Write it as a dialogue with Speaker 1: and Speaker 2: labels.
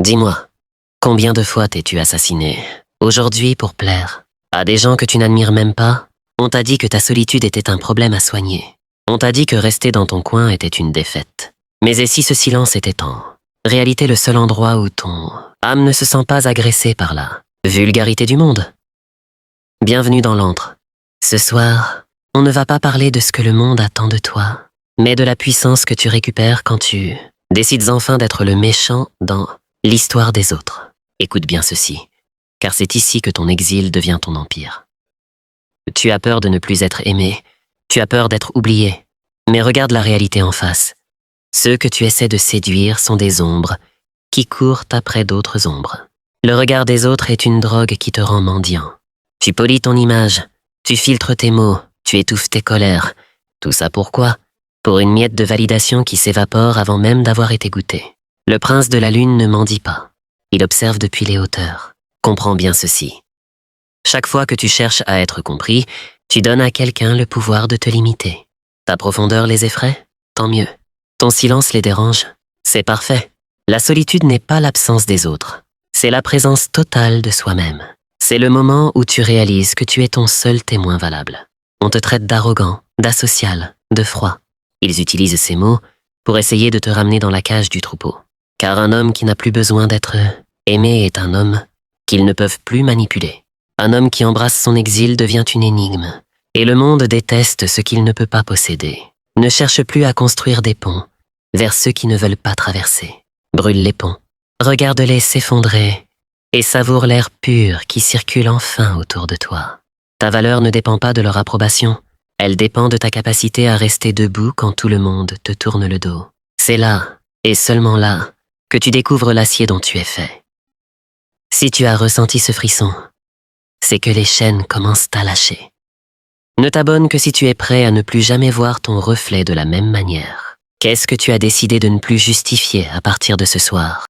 Speaker 1: Dis-moi, combien de fois t'es-tu assassiné, aujourd'hui pour plaire, à des gens que tu n'admires même pas? On t'a dit que ta solitude était un problème à soigner. On t'a dit que rester dans ton coin était une défaite. Mais et si ce silence était en réalité le seul endroit où ton âme ne se sent pas agressée par la vulgarité du monde? Bienvenue dans l'antre. Ce soir, on ne va pas parler de ce que le monde attend de toi, mais de la puissance que tu récupères quand tu décides enfin d'être le méchant dans l'histoire des autres. Écoute bien ceci, car c'est ici que ton exil devient ton empire. Tu as peur de ne plus être aimé, tu as peur d'être oublié, mais regarde la réalité en face. Ceux que tu essaies de séduire sont des ombres qui courent après d'autres ombres. Le regard des autres est une drogue qui te rend mendiant. Tu polis ton image, tu filtres tes mots, tu étouffes tes colères. Tout ça pourquoi? Pour une miette de validation qui s'évapore avant même d'avoir été goûtée. Le prince de la lune ne mendie pas. Il observe depuis les hauteurs. Comprends bien ceci. Chaque fois que tu cherches à être compris, tu donnes à quelqu'un le pouvoir de te limiter. Ta profondeur les effraie? Tant mieux. Ton silence les dérange? C'est parfait. La solitude n'est pas l'absence des autres. C'est la présence totale de soi-même. C'est le moment où tu réalises que tu es ton seul témoin valable. On te traite d'arrogant, d'asocial, de froid. Ils utilisent ces mots pour essayer de te ramener dans la cage du troupeau. Car un homme qui n'a plus besoin d'être aimé est un homme qu'ils ne peuvent plus manipuler. Un homme qui embrasse son exil devient une énigme. Et le monde déteste ce qu'il ne peut pas posséder. Ne cherche plus à construire des ponts vers ceux qui ne veulent pas traverser. Brûle les ponts. Regarde-les s'effondrer et savoure l'air pur qui circule enfin autour de toi. Ta valeur ne dépend pas de leur approbation. Elle dépend de ta capacité à rester debout quand tout le monde te tourne le dos. C'est là, et seulement là, que tu découvres l'acier dont tu es fait. Si tu as ressenti ce frisson, c'est que les chaînes commencent à lâcher. Ne t'abonne que si tu es prêt à ne plus jamais voir ton reflet de la même manière. Qu'est-ce que tu as décidé de ne plus justifier à partir de ce soir?